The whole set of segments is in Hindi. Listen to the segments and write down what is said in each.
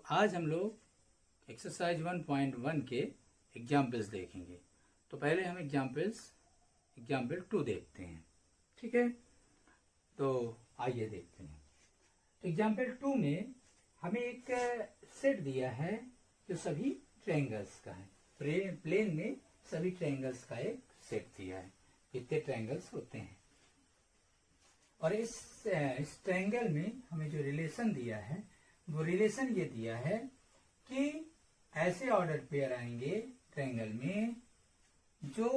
आज हम लोग एक्सरसाइज 1.1 के एग्जाम्पल्स देखेंगे। तो पहले हम एग्जाम्पल 2 देखते हैं, ठीक है। तो आइए देखते हैं। एग्जाम्पल 2 में हमें एक सेट दिया है जो सभी ट्रायंगल्स का है। प्लेन में सभी ट्रायंगल्स का एक सेट दिया है। कितने ट्रायंगल्स होते हैं, और इस ट्रायंगल में हमें जो रिलेशन दिया है वो रिलेशन ये दिया है कि ऐसे ऑर्डर पेयर आएंगे ट्रायंगल में जो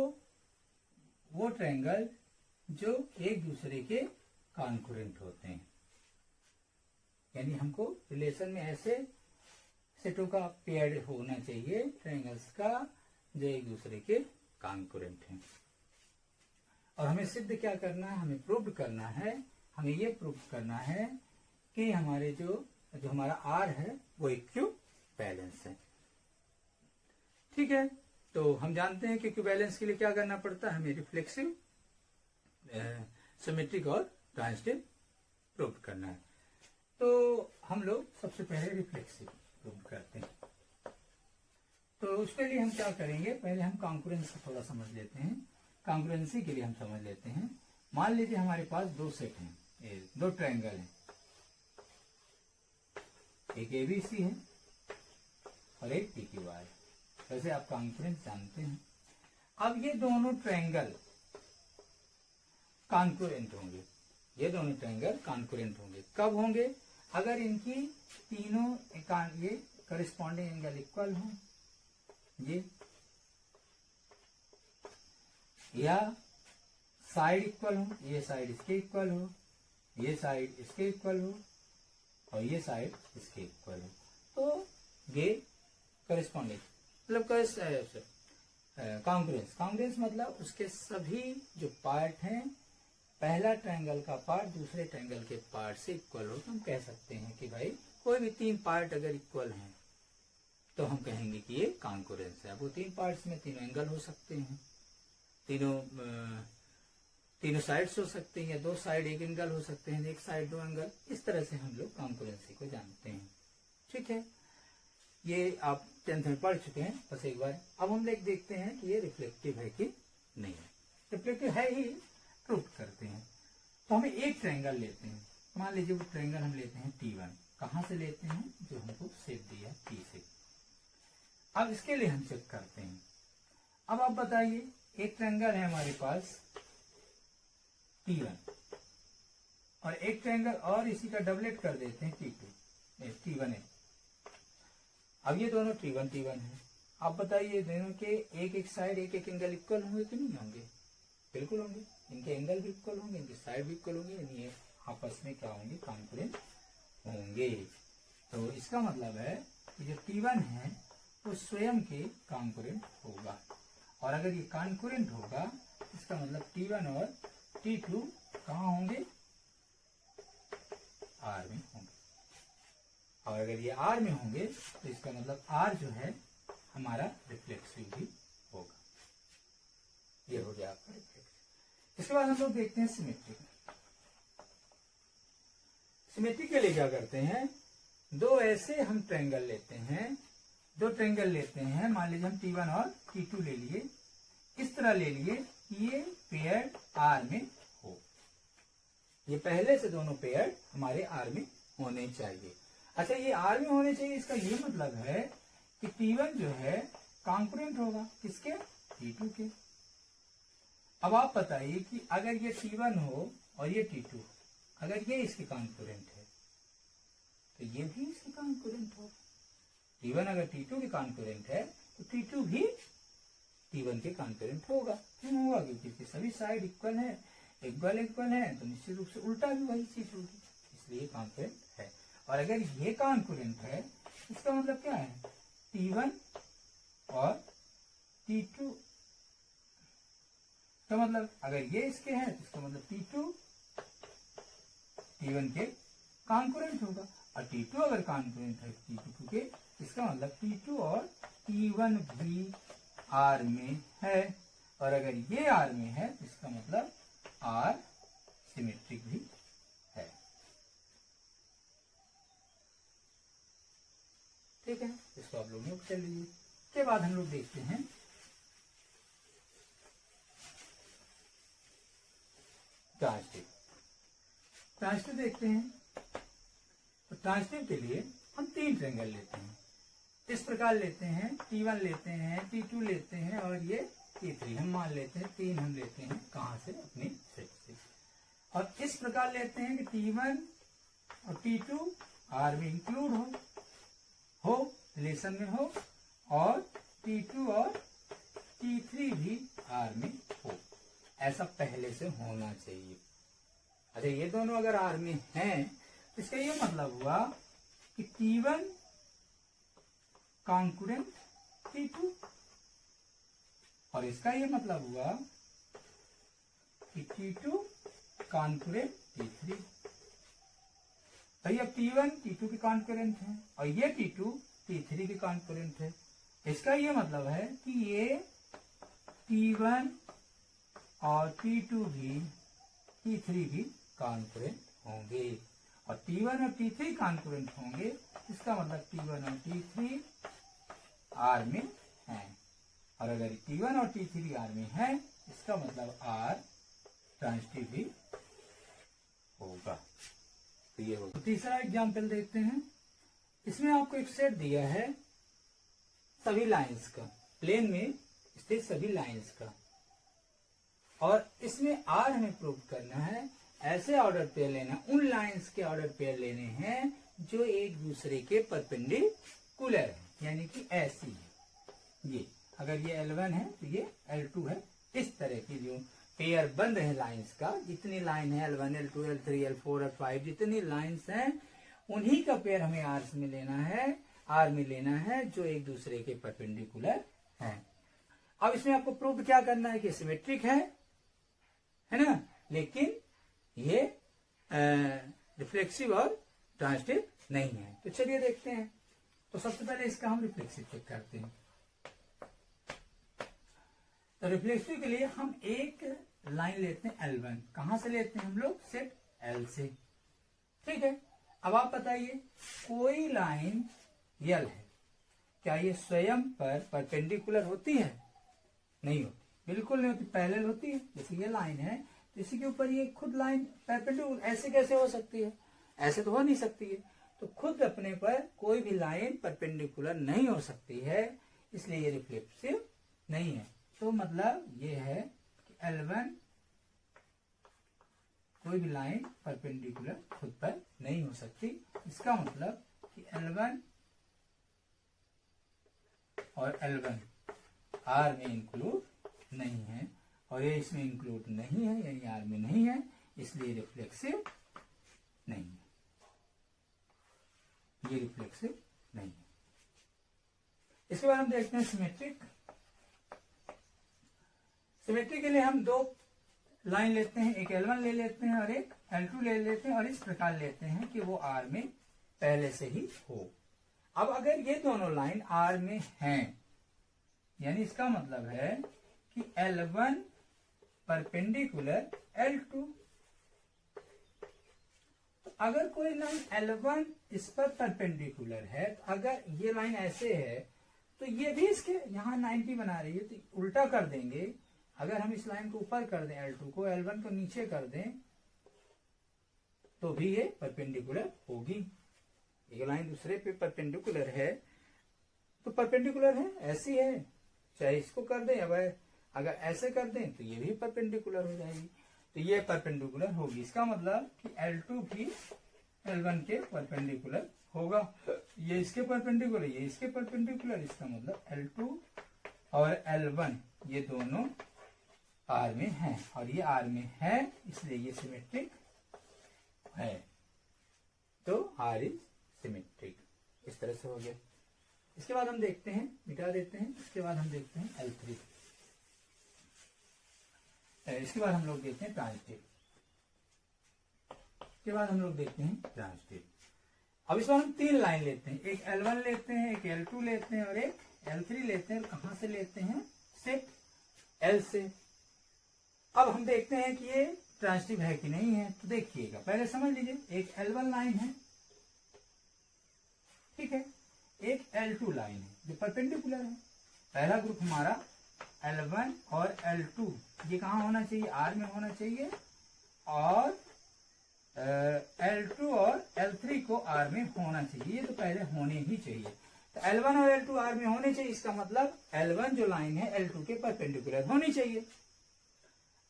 वो ट्रायंगल जो एक दूसरे के कॉन्करेंट होते हैं। यानी हमको रिलेशन में ऐसे सेटों का पेयर होना चाहिए ट्रायंगल्स का जो एक दूसरे के कॉन्करेंट हैं। और हमें सिद्ध क्या करना है, हमें प्रूव करना है। हमें ये प्रूव करना है कि हमारे जो हमारा आर है वो इक्विवेलेंस है, ठीक है। तो हम जानते हैं कि इक्विवेलेंस के लिए क्या करना पड़ता है, हमें रिफ्लेक्सिव, सिमेट्रिक और ट्रांजिटिव प्रूव करना है। तो हम लोग सबसे पहले रिफ्लेक्सिव प्रूव करते हैं। तो उसके लिए हम क्या करेंगे, पहले हम कॉन्करेंस को थोड़ा समझ लेते हैं। कॉन्करेंसी के लिए हम समझ लेते हैं। मान लीजिए हमारे पास दो सेट हैं, दो ट्रायंगल हैं, एक एबीसी है और एक पीक्यूआर है। वैसे आप कॉन्करेंस जानते हैं। अब ये दोनों ट्रायंगल कॉन्करेंट होंगे। ये दोनों ट्रायंगल कॉन्करेंट होंगे। कब होंगे, अगर इनकी तीनों ये करस्पॉन्डिंग एंगल इक्वल हो, ये या साइड इक्वल हो, ये साइड इसके इक्वल हो, ये साइड इसके इक्वल हो और ये साइड इसके इक्वल हो, तो ये करस्पॉन्डिंग मतलब कॉन्करेंस मतलब उसके सभी जो पार्ट हैं, पहला ट्रायंगल का पार्ट दूसरे ट्रायंगल के पार्ट से इक्वल हो। तो हम कह सकते हैं कि भाई कोई भी तीन पार्ट अगर इक्वल हैं तो हम कहेंगे कि ये कॉन्करेंस है। अब वो तीन पार्ट्स में तीनों एंगल हो सकते हैं, तीनों साइड्स हो सकते हैं, या दो साइड एक एंगल हो सकते हैं, एक साइड दो एंगल। इस तरह से हम लोग कॉन्करेंसी को जानते हैं, ठीक है। ये आप 10th में पढ़ चुके हैं बस एक बार। अब हम देखते हैं कि ये रिफ्लेक्टिव है कि नहीं है। रिफ्लेक्टिव है ही, प्रूव करते हैं। तो हमें एक ट्रायंगल लेते हैं। मान लीजिए वो ट्रायंगल हम लेते हैं T1। कहां से लेते हैं, जो हमको सेट दिया T से। अब इसके लिए हम चेक करते हैं। अब आप बताइए, एक ट्रायंगल है हमारे पास T1 और एक ट्रायंगल और इसी का डबलेट कर देते हैं T1 है। अब ये दोनों T1 है। आप बताइए दोनों के एक साइड एक एंगल इक्वल होंगे कि नहीं होंगे? बिल्कुल होंगे। इनके एंगल भी इक्वल होंगे, इनकी साइड भी इक्वल होंगे, यानी ये आपस में क्या होंगे, कॉन्करेंट होंगे। तो इसका मतलब है कि जो T1 है वो स्वयं के कॉन्करेंट होगा। और अगर ये कॉन्करेंट होगा इसका मतलब T1 और T2 कहाँ होंगे, R में होंगे। और अगर ये R में होंगे तो इसका मतलब R जो है हमारा रिफ्लेक्सिव भी होगा। ये हो गया आपका रिफ्लेक्सिव। इसके बाद हम लोग देखते हैं सिमेट्रिक। सिमेट्रिक के लिए क्या करते हैं, दो ऐसे हम ट्रायंगल लेते हैं, मान लीजिए हम T1 और T2 ले लिए। इस तरह ले लिए कि ये पेयर R में हो। ये पहले से दोनों पेयर हमारे R में होने चाहिए। अच्छा, ये R में होने चाहिए, इसका ये मतलब है कि T1 जो है कॉन्करेंट होगा किसके, T2 के। अब आप बताइए कि अगर ये T1 हो और ये T2, अगर ये इसके कॉन्करेंट है तो ये भी इसके कॉन्करेंट होगा। T1 अगर T2 के कॉन्करेंट है तो T2 भी T1 के कॉन्करेंट होगा। क्यों होगा, क्योंकि इसकी सभी साइड इक्वल है, इक्वल है, तो निश्चित रूप से उल्टा भी वही चीज होगी, इसलिए कॉन्करेंट है। और अगर ये कॉन्करेंट है इसका मतलब क्या है, T1 और T2 का मतलब अगर ये इसके हैं तो इसका मतलब T2 T1 के कॉन्करेंट होगा। और T2 अगर कॉन्करेंट है T2 के, इसका मतलब T2 और T1 भी R में है। और अगर ये R में है तो इसका मतलब R सिमेट्रिक भी है। ठीक है, इसको आप लोग नोट कर लीजिए। के बाद हम लोग देखते हैं ट्रांसटिव। ट्रांसटिव देखते हैं। तो ट्रांसटिव के लिए हम 3 ट्रायंगल लेते हैं। इस प्रकार लेते हैं, T1 लेते हैं, T2 लेते हैं और ये T3 हम मान लेते हैं। 3 हम लेते हैं कहां से, अपनी सेट से। और इस प्रकार लेते हैं कि T1 और T2 R में इंक्लूड हो रिलेशन में हो, और T2 और T3 भी R में हो। ऐसा पहले से होना चाहिए। अच्छा, ये दोनों अगर R में हैं तो इसका ये मतलब हुआ कि T1 कॉन्करेंट T2, और इसका ये मतलब हुआ कि T2 कॉन्करेंट T3। भाई अब T1 T2 के कॉन्करेंट है और ये T2 T3 के कॉन्करेंट है। इसका ये मतलब है कि ये T1 और T2 भी T3 भी कॉन्करेंट होंगे, और T1 और T3 कॉन्करेंट होंगे। इसका मतलब T1 और T3 R में है, और अगर T1 और T3 R में है इसका मतलब R ट्रांसटिव भी होगा। तो ये होगा। तो तीसरा एग्जाम्पल देखते हैं। इसमें आपको एक सेट दिया है सभी लाइंस का, प्लेन में स्थित सभी लाइंस का, और इसमें R हमें प्रूव करना है। ऐसे ऑर्डर पेयर लेना, उन लाइंस के ऑर्डर पेयर लेने हैं जो एक दूसरे के परपेंडिकुलर है, यानी कि ऐसी है। ये अगर ये L1 है तो ये L2 है। इस तरह की जो पेयर बन रहे हैं लाइंस का, जितनी लाइन है L1 L2 L3 L4 L5 जितनी लाइंस हैं, उन्हीं का पेयर हमें R में लेना है, R में लेना है जो एक दूसरे के परपेंडिकुलर हैं। अब इसमें आपको प्रूव क्या करना है कि सिमेट्रिक है ना, लेकिन ये रिफ्लेक्सिव और ट्रांसटिव नहीं है। तो चलिए देखते हैं। तो सबसे पहले इसका हम रिफ्लेक्सिव चेक करते हैं। तो रिफ्लेक्सिव के लिए हम एक लाइन लेते हैं L1। कहां से लेते हैं हम लोग, सेट L से। ठीक है, अब आप बताइए कोई लाइन L है, क्या ये स्वयं पर परपेंडिकुलर होती है? नहीं होती, बिल्कुल नहीं होती, पैरेलल होती है। जैसे ये लाइन है तो इसी के ऊपर ये खुद लाइन परपेंडिकुलर, ऐसे कैसे हो सकती है? ऐसे तो हो नहीं सकती है। तो खुद अपने पर कोई भी लाइन परपेंडिकुलर नहीं हो सकती है, इसलिए ये रिफ्लेक्सिव नहीं है। तो मतलब ये है कि L1 कोई भी लाइन परपेंडिकुलर खुद पर नहीं हो सकती। इसका मतलब कि L1 और L1 R में इंक्लूड नहीं है, और ये इसमें इंक्लूड नहीं है, यानी R में नहीं है, इसलिए रिफ्लेक्सिव नहीं है। ये रिफ्लेक्सिव नहीं है। इसके बाद हम देखते हैं सिमेट्रिक। सिमेट्रिक के लिए हम 2 लाइन लेते हैं, एक L1 ले लेते हैं और एक L2 ले लेते हैं, और इस प्रकार लेते हैं कि वो R में पहले से ही हो। अब अगर ये दोनों लाइन R में हैं, यानी इसका मतलब है कि L1 परपेंडिकुलर L2। तो अगर कोई लाइन L1 इस पर परपेंडिकुलर है, तो अगर ये लाइन ऐसे है तो ये भी इसके यहां 90 बना रही है, तो उल्टा कर देंगे। अगर हम इस लाइन को ऊपर कर दें, L2 को, L1 को नीचे कर दें, तो भी ये परपेंडिकुलर होगी। एक लाइन दूसरे पे परपेंडिकुलर है तो परपेंडिकुलर है, ऐसी है, चाहे इसको कर दें, अगर ऐसे कर दें तो ये भी परपेंडिकुलर हो जाएगी। तो ये परपेंडिकुलर होगी। इसका मतलब कि L2 भी L1 के परपेंडिकुलर होगा। ये इसके परपेंडिकुलर, ये इसके परपेंडिकुलर, इसका मतलब L2 और L1 ये दोनों R में हैं, और ये R में है, इसलिए ये सिमेट्रिक है। तो R इज सिमेट्रिक। इस तरह से हो गया। इसके बाद हम देखते हैं, मिटा देते हैं। इसके बाद हम देखते हैं L3। इसके बाद हम लोग देखते हैं ट्रांसटिव। इसके बाद हम लोग देखते हैं ट्रांसटिव। अब इस बार हम 3 लाइन लेते हैं, एक L1 लेते हैं, एक L2 लेते हैं और एक L3 लेते हैं। कहां से लेते हैं? सेट L से। अब हम देखते हैं कि ये ट्रांसटिव है कि नहीं है। तो देखिएगा, पहले समझ लीजिए, एक L1 लाइन है, ठीक है, एक L2 लाइन है जो परपेंडिकुलर है। पहला ग्रुप हमारा L1 और L2 ये कहाँ होना चाहिए, R में होना चाहिए, और L2 और L3 को R में होना चाहिए। ये तो पहले होने ही चाहिए। तो L1 और L2 R में होने चाहिए, इसका मतलब L1 जो लाइन है L2 के परपेंडिकुलर होनी चाहिए।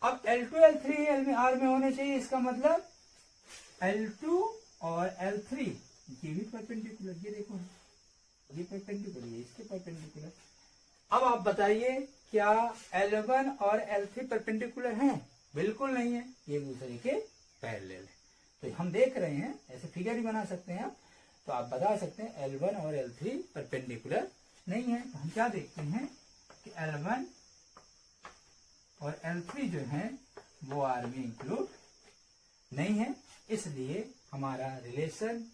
अब L2 L3 R में होने चाहिए, इसका मतलब L2 और L3 ये भी परपेंडिकुलर, ये देखो ये परपेंडिकुलर, ये इसके परपेंडिकुलर। अब आप बताइए क्या L1 और L3 परपेंडिकुलर हैं? बिल्कुल नहीं है, ये दूसरे के पैरेलल है। तो हम देख रहे हैं, ऐसे फिगर भी बना सकते हैं आप, तो आप बता सकते हैं L1 और L3 परपेंडिकुलर नहीं है। तो हम क्या देखते हैं कि L1 और L3 जो है वो R में इंक्लूड नहीं है, इसलिए हमारा रिलेशन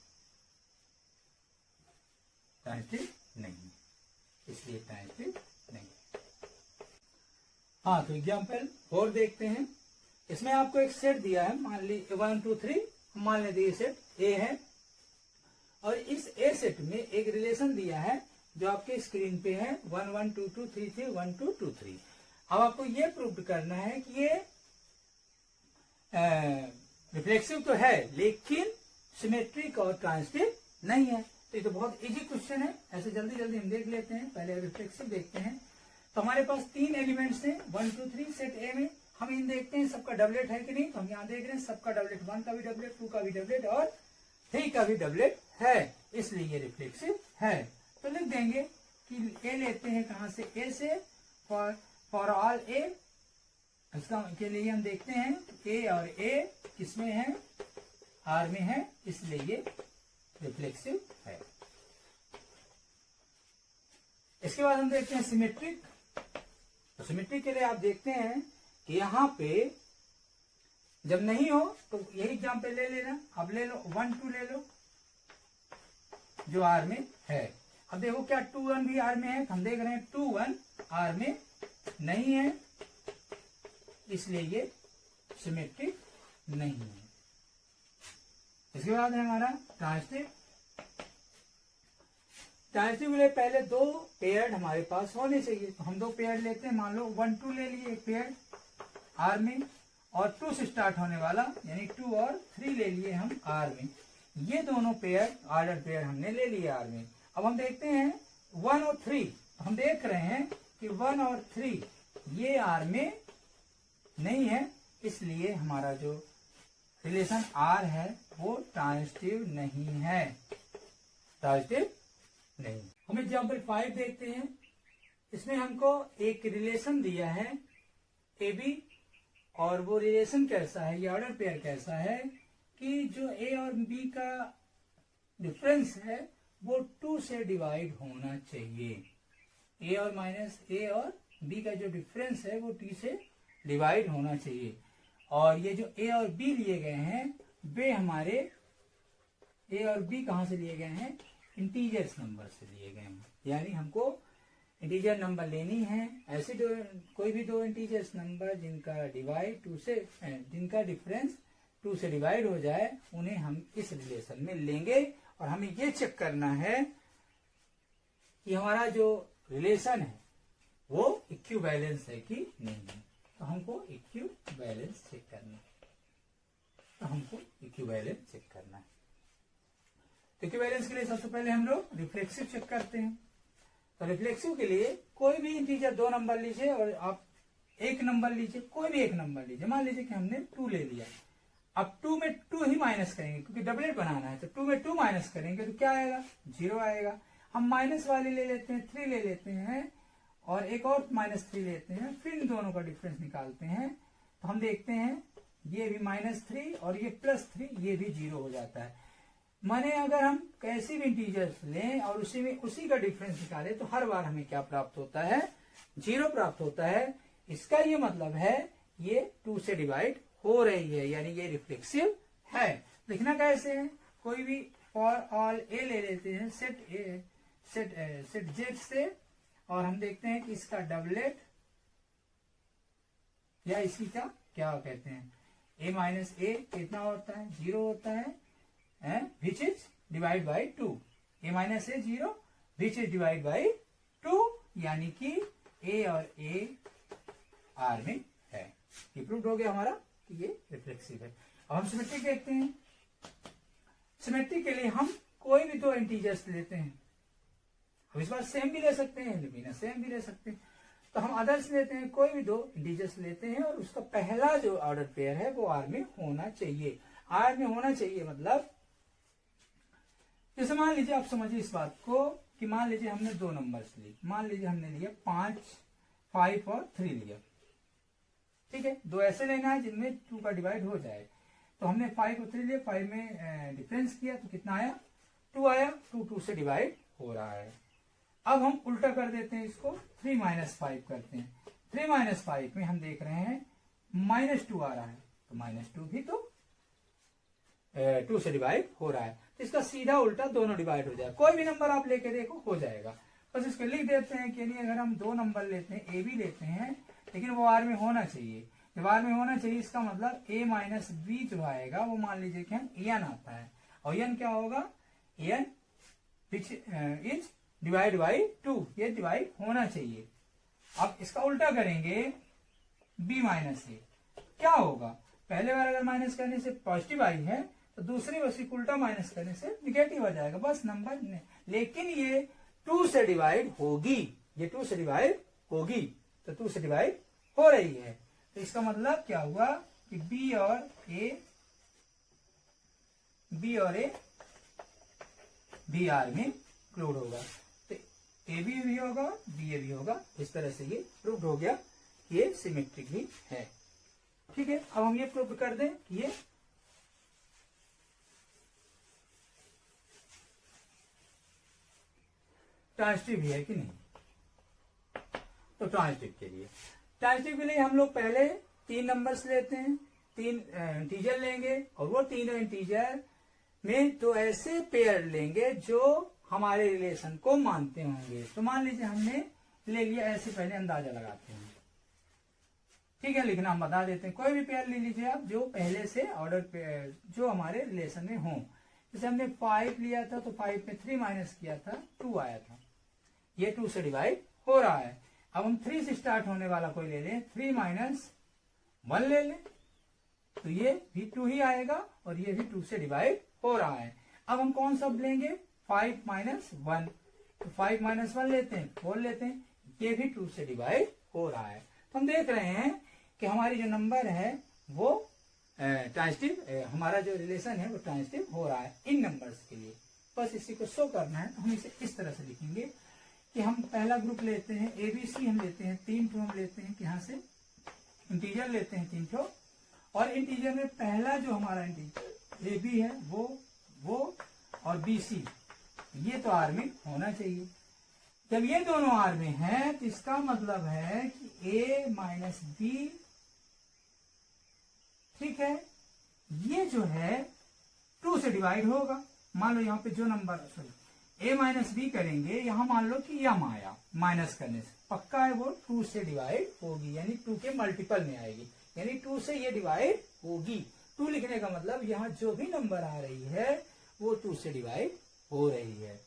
ट्रांजिटिव नहीं है, इसलिए ट्रांजिटिव नहीं है। हाँ, तो एग्जाम्पल 4 देखते हैं। इसमें आपको एक सेट दिया है, मान ली 1 2 3, मान लेते ये सेट ए है, और इस ए सेट में एक रिलेशन दिया है जो आपके स्क्रीन पे है 1 1 2 2 3 3 1 2 2 3। अब आपको ये प्रूव करना है कि ये रिफ्लेक्सिव तो है लेकिन सिमेट्रिक और ट्रांजिटिव नहीं है। तो ये तो बहुत इजी क्वेश्चन है, ऐसे जल्दी जल्दी हम देख लेते हैं। पहले रिफ्लेक्सिव देखते हैं। तो हमारे पास 3 एलिमेंट्स हैं 1 2 3 सेट ए में। हम इन देखते हैं सबका डबलेट है कि नहीं। तो हम यहाँ देख रहे हैं सबका डबलेट, 1 का भी डबलेट, 2 का भी डबलेट और 3 का भी डबलेट है, इसलिए ये रिफ्लेक्सिव है। तो लिख देंगे कि ए लेते हैं कहां से, ए से, फॉर ऑल ए। इसका के लिए हम देखते हैं ए और ए किसमें है, आर में है, इसलिए ये रिफ्लेक्सिव है। इसके बाद हम देखते हैं सिमेट्रिक। तो सिमेट्रिक के लिए आप देखते हैं कि यहां पे जब नहीं हो तो यही एग्जाम्पल ले लेना। अब ले लो 1 2 ले लो जो आर में है। अब देखो क्या 2 1 भी आर में है, हम देख रहे हैं 2 1 आर में नहीं है, इसलिए ये सिमेट्रिक नहीं है। इसके बाद है हमारा ट्रांजिटिव। ट्रांजिटिव के लिए पहले 2 पेयर हमारे पास होने चाहिए। तो हम 2 पेयर लेते हैं, मान लो 1 2 ले लिए एक पेयर आर में, और 2 से स्टार्ट होने वाला यानी 2 और 3 ले लिए हम आर में। ये दोनों पेयर ऑर्डर पेयर हमने ले लिए आर में। अब हम देखते हैं 1 और 3। हम देख रहे हैं कि 1 और 3 ये आर में नहीं है, इसलिए हमारा जो रिलेशन आर है वो ट्रांजिटिव नहीं है, ट्रांजिटिव नहीं। हम एग्जाम्पल 5 देखते हैं। इसमें हमको एक रिलेशन दिया है ए बी, और वो रिलेशन कैसा है, ये ऑर्डर पेयर कैसा है कि जो ए और बी का डिफरेंस है वो 2 से डिवाइड होना चाहिए। ए और माइनस ए और बी का जो डिफरेंस है वो 2 से डिवाइड होना चाहिए। और ये जो ए और बी लिए गए हैं वे हमारे ए और बी कहाँ से लिए गए हैं, इंटीजर्स नंबर से लिए गए हैं। यानी हमको इंटीजर नंबर लेनी है, ऐसे कोई भी 2 इंटीजर्स नंबर जिनका डिवाइड 2 से, जिनका डिफरेंस 2 से डिवाइड हो जाए, उन्हें हम इस रिलेशन में लेंगे। और हमें ये चेक करना है कि हमारा जो रिलेशन है वो इक्विवेलेंस है कि नहीं है। तो हमको इक्विवेलेंस चेक करना है, तो इक्विवेलेंस के लिए सबसे पहले हम लोग रिफ्लेक्सिव चेक करते हैं। तो रिफ्लेक्सिव के लिए कोई भी इंटीजर 2 नंबर लीजिए और आप 1 नंबर लीजिए, कोई भी 1 नंबर लीजिए। मान लीजिए कि हमने 2 ले लिया। अब 2 में 2 ही माइनस करेंगे क्योंकि डबलेट बनाना है, तो 2 में 2 माइनस करेंगे तो क्या आएगा, 0 आएगा। हम माइनस वाले ले लेते हैं, 3 ले लेते हैं और एक और -3 लेते हैं, फिर इन दोनों का डिफरेंस निकालते हैं। तो हम देखते हैं ये भी -3 और ये +3, ये भी 0 हो जाता है। माने अगर हम कैसी भी इंटीजर्स लें और उसी का डिफरेंस निकालें तो हर बार हमें क्या प्राप्त होता है, 0 प्राप्त होता है। इसका ये मतलब है ये 2 से डिवाइड हो रही है, यानी ये रिफ्लेक्सिव है। लिखना कैसे है, कोई भी फॉर ऑल ए ले लेते हैं सेट जेड से, और हम देखते हैं कि इसका डबलेट या इसी का क्या कहते हैं, a माइनस ए कितना होता है, 0 होता है, which is divide by 2। a minus A 0 which is divide by 2, यानी कि ए और ए आर में है। ये प्रूव हो गया हमारा कि ये रिफ्लेक्सिव है। अब हम सिमेट्रिक देखते हैं। सिमेट्रिक के लिए हम कोई भी दो इंटीजर्स लेते हैं। हम इस बार सेम भी ले सकते हैं, बिना सेम भी ले सकते हैं। तो हम अदर्स लेते हैं, कोई भी दो इंटीजर्स लेते हैं और उसका पहला जो ऑर्डर पेयर है वो आर में होना चाहिए। आर में होना चाहिए मतलब जैसे मान लीजिए, आप समझिए इस बात को कि मान लीजिए हमने दो नंबर्स लिए, मान लीजिए हमने लिया 5 और 3 लिया, ठीक है। दो ऐसे लेना है जिनमें 2 का डिवाइड हो जाए। तो हमने 5 और 3 लिया, 5 में डिफरेंस किया तो कितना आया, 2 आया। 2 से डिवाइड हो रहा है। अब हम उल्टा कर देते हैं इसको, 3 - 5 करते हैं। 3 - 5 में हम देख रहे हैं -2 आ रहा है, तो -2 भी तो 2 से डिवाइड हो रहा है। तो इसका सीधा उल्टा दोनों डिवाइड हो जाएगा। कोई भी नंबर आप लेके देखो हो जाएगा। बस इसको लिख देते हैं कि अगर हम दो नंबर लेते हैं, ए भी लेते हैं, लेकिन वो आर में होना चाहिए। जब आर में होना चाहिए इसका मतलब a - b जो आएगा वो मान लीजिए कि हम n आता है, और n क्या होगा, n which is divide by 2, ये डिवाइड होना चाहिए। अब इसका उल्टा करेंगे, b - a क्या होगा, पहले बार अगर माइनस करने से पॉजिटिव आई है तो दूसरी उसी को उल्टा माइनस करने से निगेटिव आ जाएगा, बस नंबर ने। लेकिन ये 2 से डिवाइड होगी, ये 2 से डिवाइड होगी, तो 2 से डिवाइड हो रही है। तो इसका मतलब क्या हुआ कि B और A B आर में इंक्लूड होगा। तो ए भी होगा, बी ए भी होगा। इस तरह से ये प्रूव हो गया कि ये सिमेट्रिक भी है। ठीक है, अब हम ये प्रूव कर दें कि ये ट्रांजिटिव भी है कि नहीं। तो ट्रांजिटिव के लिए हम लोग पहले 3 नंबर्स लेते हैं, 3 इंटीजर लेंगे, और वो तीनों इंटीजर में तो ऐसे पेयर लेंगे जो हमारे रिलेशन को मानते होंगे। तो मान लीजिए हमने ले लिया ऐसे, पहले अंदाजा लगाते हैं, ठीक है, लिखना हम बता देते हैं। कोई भी पेयर ले लीजिए आप जो पहले से ऑर्डर पेयर जो हमारे रिलेशन में हो। जैसे हमने 5 लिया था तो 5 में 3 माइनस किया था, 2 आया था, ये 2 से डिवाइड हो रहा है। अब हम 3 से स्टार्ट होने वाला कोई ले लें, 3 - 1 ले लें, तो ये भी 2 ही आएगा और ये भी 2 से डिवाइड हो रहा है। अब हम कौन सा लेंगे, 5 - 1, तो 5 - 1 लेते हैं, 4 लेते हैं, ये भी 2 से डिवाइड हो रहा है। तो हम देख रहे हैं कि हमारी जो नंबर है वो ट्रांजिटिव, हमारा जो रिलेशन है वो ट्रांजिटिव हो रहा है इन नंबर्स के लिए। बस इसी को शो करना है। तो हम इसे इस तरह से लिखेंगे कि हम पहला ग्रुप लेते हैं ABC, हम लेते हैं 3 ठो, हम लेते हैं कि यहाँ से इंटीजर लेते हैं 3 ठो, और इंटीजर में पहला जो हमारा इंटीजर AB है वो और BC ये तो आर में होना चाहिए। जब ये दोनों आर में है तो इसका मतलब है कि A - B, ठीक है, ये जो है 2 से डिवाइड होगा। मान लो यहाँ पे जो नंबर A - B करेंगे, यहाँ मान लो कि यम आया, माइनस करने से पक्का है वो 2 से डिवाइड होगी, यानी 2 के मल्टीपल में आएगी, यानी 2 से ये डिवाइड होगी। 2 लिखने का मतलब यहाँ जो भी नंबर आ रही है वो 2 से डिवाइड हो रही है।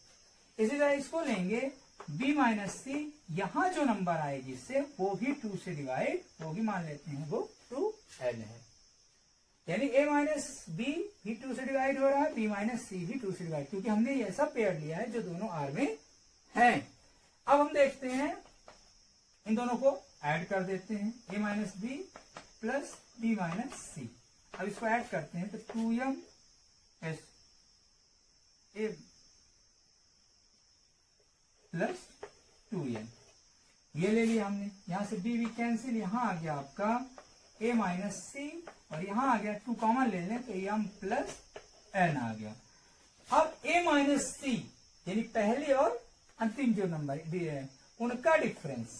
इसी तरह इसको लेंगे B - C, यहाँ जो नंबर आएगी इससे वो भी 2 से डिवाइड होगी, मान लेते हैं वो 2n है, यानी A - B भी 2 से डिवाइड हो रहा है, B - C भी 2 से डिवाइड, क्योंकि हमने ये ऐसा पेयर लिया है जो दोनों आर में हैं। अब हम देखते हैं, इन दोनों को ऐड कर देते हैं, A - B plus B - C। अब इसको ऐड करते हैं तो 2m A प्लस 2n ये ले लिया हमने। यहां से B भी कैंसिल, यहाँ आ गया आपका A - C, और यहाँ आ गया 2 कॉमन ले लें तो m प्लस n आ गया। अब A - C यानी पहले और अंतिम जो नंबर उनका डिफरेंस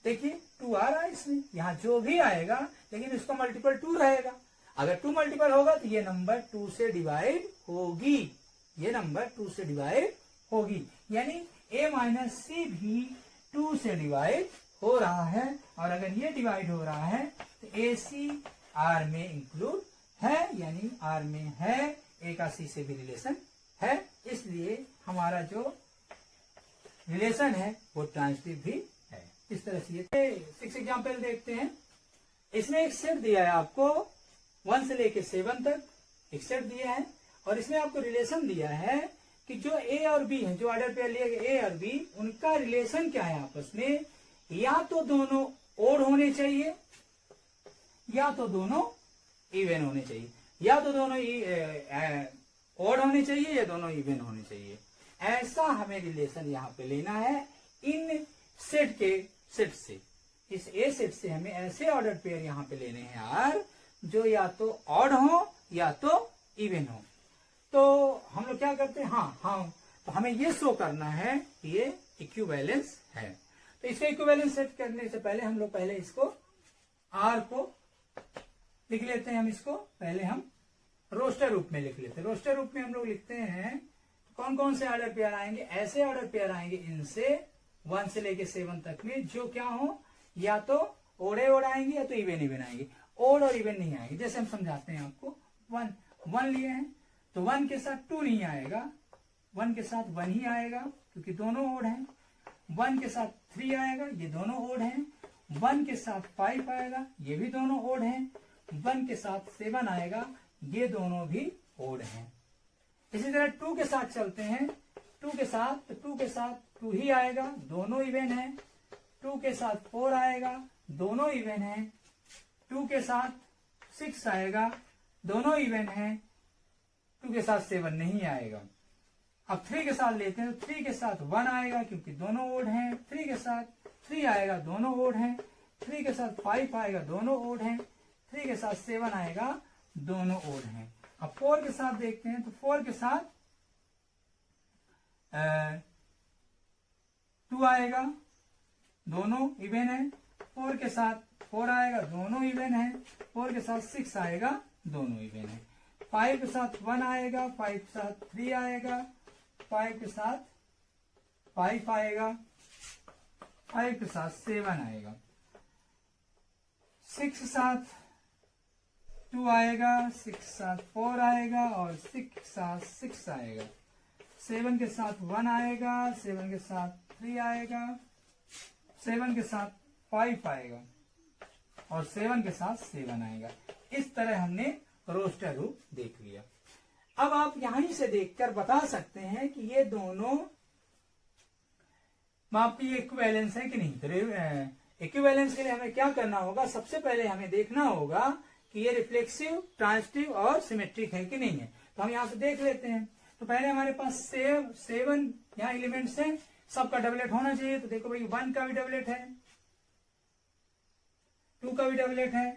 देखिए 2 आ रहा है इसमें, यहाँ जो भी आएगा लेकिन उसका मल्टीपल 2 रहेगा। अगर 2 मल्टीपल होगा तो ये नंबर 2 से डिवाइड होगी, ये नंबर 2 से डिवाइड होगी, यानी A - C भी 2 से डिवाइड हो रहा है। और अगर ये डिवाइड हो रहा है तो AC आर में इंक्लूड है, यानी आर में है, A का C से भी रिलेशन है, इसलिए हमारा जो रिलेशन है वो ट्रांजिटिव भी है। इस तरह से ये 6 एग्जाम्पल देखते हैं। इसमें एक सेट दिया है आपको 1 से लेके 7 तक एक सेट दिया है, और इसमें आपको रिलेशन दिया है कि जो ए और बी है, जो ऑर्डर पेयर लिए ए और बी, उनका रिलेशन क्या है आपस में, या तो दोनों ओड होने चाहिए या तो दोनों इवन होने चाहिए, या तो दोनों ओड होने चाहिए या दोनों इवन होने चाहिए। ऐसा हमें रिलेशन यहाँ पे लेना है इन सेट से। इस ए सेट से हमें ऐसे ऑर्डर पेयर यहाँ पे लेने हैं यार, जो या तो ऑड हो या तो इवन हो। तो हम लोग क्या करते हैं, हाँ तो हमें ये शो करना है कि ये इक्विवेलेंस है। तो इसको इक्विवेलेंस सेट करने से पहले हम लोग पहले इसको आर को लिख लेते हैं। हम इसको पहले हम रोस्टर रूप में लिख लेते हैं। रोस्टर रूप में हम लोग लिखते हैं कौन कौन से ऑर्डर पेयर आएंगे। ऐसे ऑर्डर पेयर आएंगे इनसे 1 से लेके 7 तक में, जो क्या हो, या तो ओडे ओड आएंगे या तो इवन आएंगे। ओड और इवन नहीं आएंगे। जैसे हम समझाते हैं आपको, 1 लिए हैं तो 1 के साथ 2 नहीं आएगा, 1 के साथ 1 ही आएगा क्योंकि दोनों ओड हैं। 1 के साथ 3 आएगा, ये दोनों ओड हैं। 1 के साथ 5 आएगा, ये भी दोनों ओड हैं। 1 के साथ 7 आएगा, ये दोनों भी ओड हैं। इसी तरह 2 के साथ चलते हैं। 2 के साथ 2 ही आएगा, दोनों इवन है। 2 के साथ 4 आएगा, दोनों इवन है। 2 के साथ 6 आएगा, दोनों इवन है। 2 के साथ 7 नहीं आएगा। अब 3 के साथ लेते हैं तो 3 के साथ 1 आएगा क्योंकि दोनों ओड हैं। 3 के साथ 3 आएगा, दोनों ओड हैं। 3 के साथ 5 आएगा, दोनों ओड हैं। 3 के साथ 7 आएगा, दोनों ओड हैं। अब 4 के साथ देखते हैं तो 4 के साथ 2 आएगा, दोनों इवन है। 4 के साथ 4 आएगा, दोनों इवन है। 4 के साथ 6 आएगा, दोनों इवन है। 5 के साथ 1 आएगा, 5 के साथ 3 आएगा, 5 के साथ 5 आएगा, 5 के साथ 7 आएगा। 6 के साथ 2 आएगा, 6 के साथ 4 आएगा और 6 के साथ 6 आएगा। 7 के साथ 1 आएगा, 7 के साथ 3 आएगा, 7 के साथ 5 आएगा और 7 के साथ 7 आएगा। इस तरह हमने रोस्टर रूप देख लिया। अब आप यहीं से देखकर बता सकते हैं कि ये दोनों मापी इक्विवेलेंस है कि नहीं। तो इक्विवेलेंस के लिए हमें क्या करना होगा, सबसे पहले हमें देखना होगा कि ये रिफ्लेक्सिव, ट्रांजिटिव और सिमेट्रिक है कि नहीं है। तो हम यहां से देख लेते हैं। तो पहले हमारे पास 7 यहाँ एलिमेंट्स हैं, सबका डबलेट होना चाहिए। तो देखो भाई 1 का भी डबलेट है, 2 का भी डबलेट है,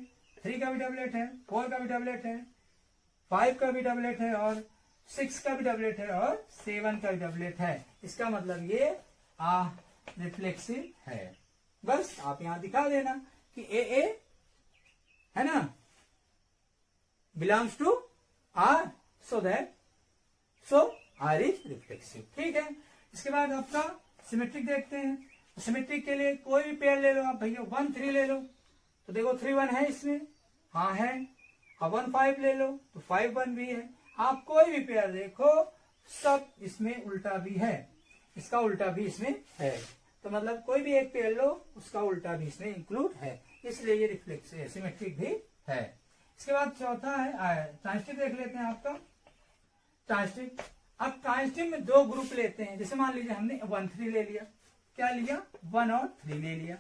3 का भी डबलेट है, 4 का भी डबलेट है, 5 का भी डबलेट है और 6 का भी डबलेट है और 7 का भी डबलेट है। इसका मतलब ये रिफ्लेक्सिव है। बस आप यहां दिखा देना कि ए है ना, belongs to R, so R is reflexive. ठीक है। इसके बाद आपका सिमेट्रिक देखते हैं। तो सिमेट्रिक के लिए कोई भी पेयर ले लो आप भैया। 1 3 ले लो तो देखो 3 1 है इसमें, हाँ है। अब 1 5 ले लो तो 5 1 भी है। आप कोई भी पेयर देखो, सब इसमें उल्टा भी है, इसका उल्टा भी इसमें है। तो मतलब कोई भी एक पेयर लो, उसका उल्टा भी इसमें इंक्लूड है, इसलिए ये रिफ्लेक्सिव सिमेट्रिक भी है। इसके बाद चौथा है ट्रांजिटिव। देख लेते हैं आपका ट्रांजिटिव। अब ट्रांजिटिव में 2 ग्रुप लेते हैं। जैसे मान लीजिए हमने 1 3 ले लिया, क्या लिया, 1 और 3 ले लिया,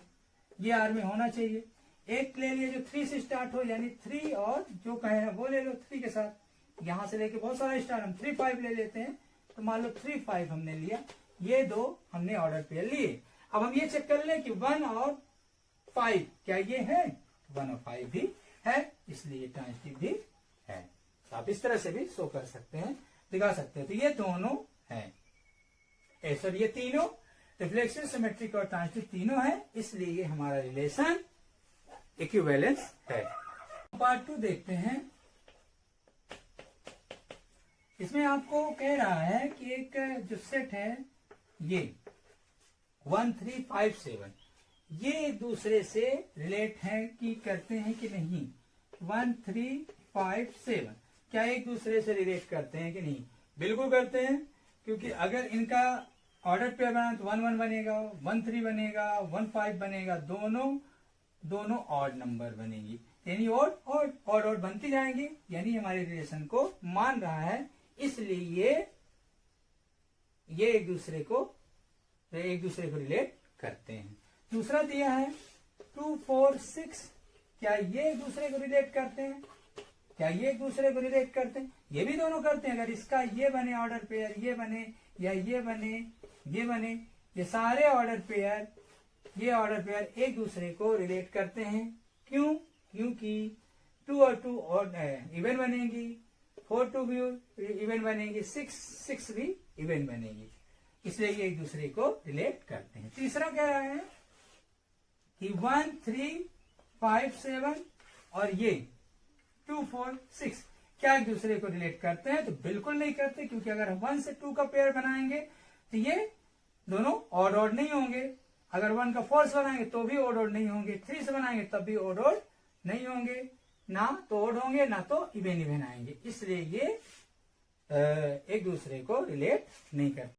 ये आर में होना चाहिए। एक ले लिया जो 3 से स्टार्ट हो, यानी 3 और जो कहे हैं वो ले लो 3 के साथ। यहां से लेके बहुत सारा स्टार्ट, हम 3 5 ले लेते हैं। तो मान लो 3 5 हमने लिया, ये 2 हमने ऑर्डर पेयर लिए। अब हम ये चेक कर लें कि 1 और 5 क्या ये है, 1 और 5 भी है, इसलिए ट्रांजिटिव भी है। तो आप इस तरह से भी शो कर सकते हैं, दिखा सकते हैं। तो ये दोनों है, सर ये तीनों रिफ्लेक्सिव, सिमेट्रिक और ट्रांजिटिव तीनों है, इसलिए ये हमारा रिलेशन इक्विवेलेंस है। पार्ट 2 देखते हैं। इसमें आपको कह रहा है कि एक जो सेट है ये 1 3 5 7, ये एक दूसरे से रिलेट है कि करते हैं कि नहीं। 1 3 5 7 क्या एक दूसरे से रिलेट करते हैं कि नहीं? बिल्कुल करते हैं, क्योंकि अगर इनका ऑर्डर पेयर बनाए तो 1 1 बनेगा, 1 3 बनेगा, 1 5 बनेगा, दोनों ऑड नंबर बनेगी, यानी ऑड बनती जाएंगी, यानी हमारे रिलेशन को मान रहा है, इसलिए ये एक दूसरे को रिलेट करते हैं। दूसरा दिया है 2 4 6, क्या ये एक दूसरे को रिलेट करते हैं? क्या ये एक दूसरे को रिलेट करते हैं? ये भी दोनों करते हैं। अगर इसका ये बने ऑर्डर पेयर, ये बने या ये बने, ये सारे ऑर्डर पेयर, ये ऑर्डर पेयर एक दूसरे को रिलेट करते हैं। क्यों? क्योंकि 2 और 2 और इवन बनेगी, 4 2 भी इवन बनेगी, 6 भी इवन बनेगी, इसलिए ये एक दूसरे को रिलेट करते हैं। तीसरा कह रहा है कि 1 3 5 7 और ये 2 4 6 क्या एक दूसरे को रिलेट करते हैं? तो बिल्कुल नहीं करते, क्योंकि अगर हम 1 से 2 का पेयर बनाएंगे तो ये दोनों ऑड नहीं होंगे। अगर 1 का फोर्स बनाएंगे तो भी ऑड नहीं होंगे, 3 से बनाएंगे तब भी ऑड नहीं होंगे, ना तो ऑड होंगे ना तो इवन आएंगे, इसलिए ये एक दूसरे को रिलेट नहीं करते।